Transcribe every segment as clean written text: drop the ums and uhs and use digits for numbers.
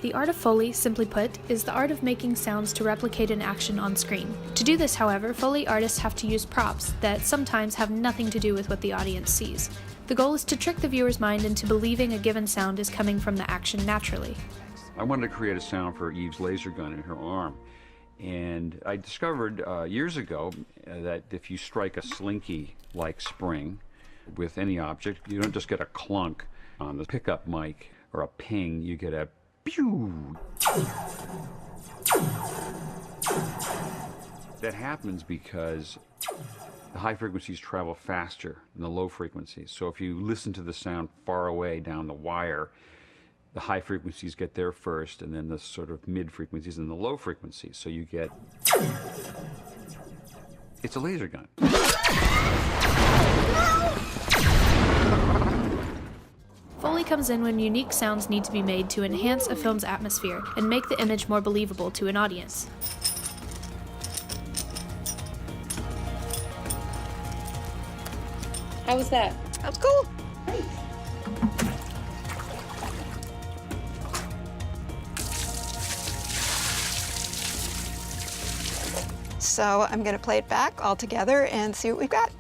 The art of Foley, simply put, is the art of making sounds to replicate an action on screen. To do this, however, Foley artists have to use props that sometimes have nothing to do with what the audience sees. The goal is to trick the viewer's mind into believing a given sound is coming from the action naturally. I wanted to create a sound for Eve's laser gun in her arm. And I discovered years ago that if you strike a slinky-like spring with any object, you don't just get a clunk on the pickup mic or a ping, you get a pew. That happens because the high frequencies travel faster than the low frequencies. So if you listen to the sound far away down the wire, the high frequencies get there first, and then the sort of mid frequencies and the low frequencies. So you get... It's a laser gun. Foley comes in when unique sounds need to be made to enhance a film's atmosphere and make the image more believable to an audience. How was that? That was cool. Great. So I'm going to play it back all together and see what we've got.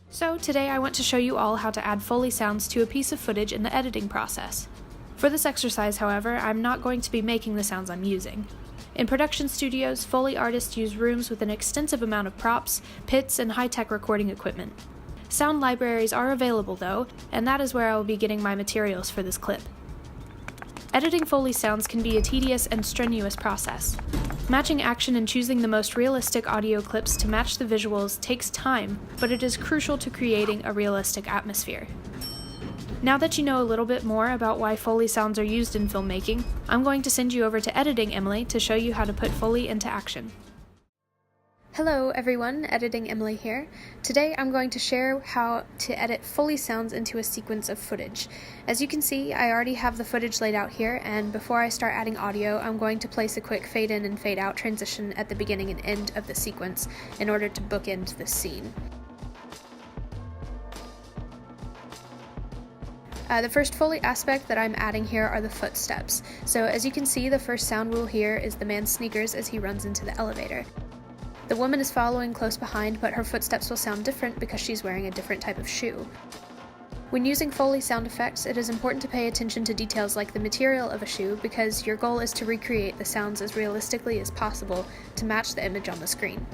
So today I want to show you all how to add Foley sounds to a piece of footage in the editing process. For this exercise, however, I'm not going to be making the sounds I'm using. In production studios, Foley artists use rooms with an extensive amount of props, pits, and high-tech recording equipment. Sound libraries are available though, and that is where I will be getting my materials for this clip. Editing Foley sounds can be a tedious and strenuous process. Matching action and choosing the most realistic audio clips to match the visuals takes time, but it is crucial to creating a realistic atmosphere. Now that you know a little bit more about why Foley sounds are used in filmmaking, I'm going to send you over to Editing Emily to show you how to put Foley into action. Hello everyone, Editing Emily here. Today I'm going to share how to edit Foley sounds into a sequence of footage. As you can see, I already have the footage laid out here, and before I start adding audio, I'm going to place a quick fade in and fade out transition at the beginning and end of the sequence in order to bookend this scene. The first Foley aspect that I'm adding here are the footsteps. So as you can see, the first sound we'll hear is the man's sneakers as he runs into the elevator. The woman is following close behind, but her footsteps will sound different because she's wearing a different type of shoe. When using Foley sound effects, it is important to pay attention to details like the material of a shoe because your goal is to recreate the sounds as realistically as possible to match the image on the screen.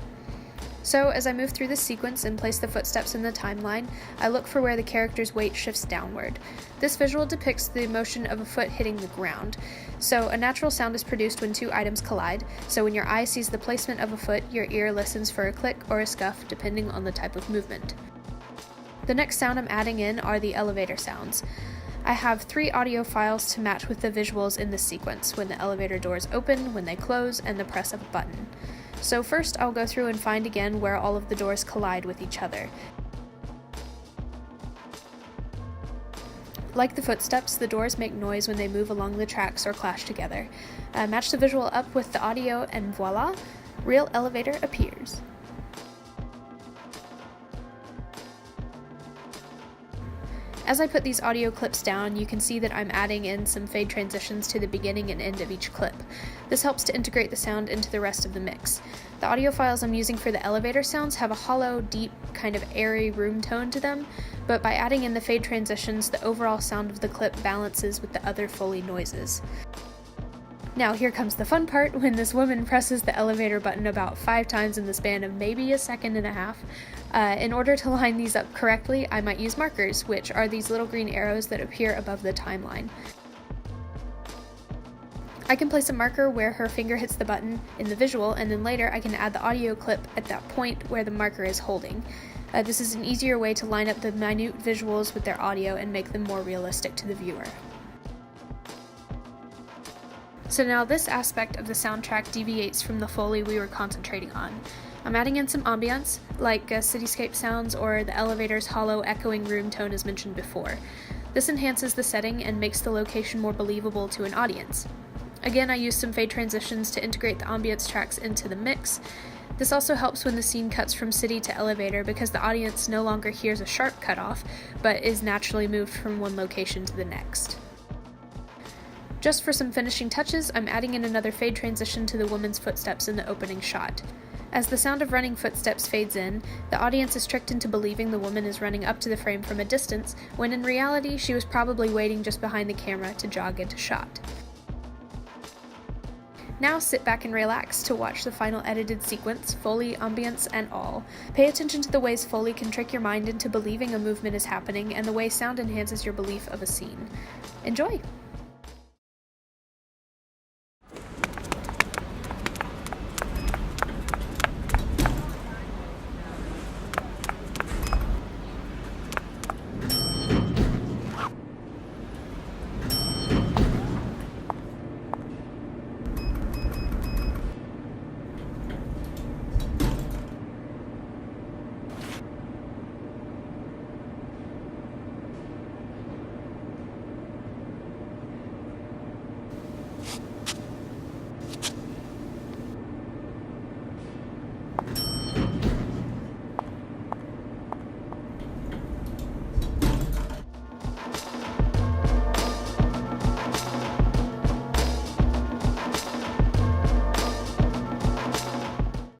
So as I move through this sequence and place the footsteps in the timeline, I look for where the character's weight shifts downward. This visual depicts the motion of a foot hitting the ground. So a natural sound is produced when two items collide, so when your eye sees the placement of a foot, your ear listens for a click or a scuff depending on the type of movement. The next sound I'm adding in are the elevator sounds. I have 3 audio files to match with the visuals in this sequence, when the elevator doors open, when they close, and the press of a button. So first I'll go through and find again where all of the doors collide with each other. Like the footsteps, the doors make noise when they move along the tracks or clash together. Match the visual up with the audio and voila, real elevator appears. As I put these audio clips down, you can see that I'm adding in some fade transitions to the beginning and end of each clip. This helps to integrate the sound into the rest of the mix. The audio files I'm using for the elevator sounds have a hollow, deep, kind of airy room tone to them, but by adding in the fade transitions, the overall sound of the clip balances with the other Foley noises. Now here comes the fun part, when this woman presses the elevator button about 5 times in the span of maybe a second and a half. In order to line these up correctly, I might use markers, which are these little green arrows that appear above the timeline. I can place a marker where her finger hits the button in the visual, and then later I can add the audio clip at that point where the marker is holding. This is an easier way to line up the minute visuals with their audio and make them more realistic to the viewer. So now this aspect of the soundtrack deviates from the Foley we were concentrating on. I'm adding in some ambience, like cityscape sounds or the elevator's hollow echoing room tone as mentioned before. This enhances the setting and makes the location more believable to an audience. Again, I used some fade transitions to integrate the ambience tracks into the mix. This also helps when the scene cuts from city to elevator because the audience no longer hears a sharp cutoff, but is naturally moved from one location to the next. Just for some finishing touches, I'm adding in another fade transition to the woman's footsteps in the opening shot. As the sound of running footsteps fades in, the audience is tricked into believing the woman is running up to the frame from a distance, when in reality she was probably waiting just behind the camera to jog into shot. Now sit back and relax to watch the final edited sequence, Foley, ambience, and all. Pay attention to the ways Foley can trick your mind into believing a movement is happening and the way sound enhances your belief of a scene. Enjoy!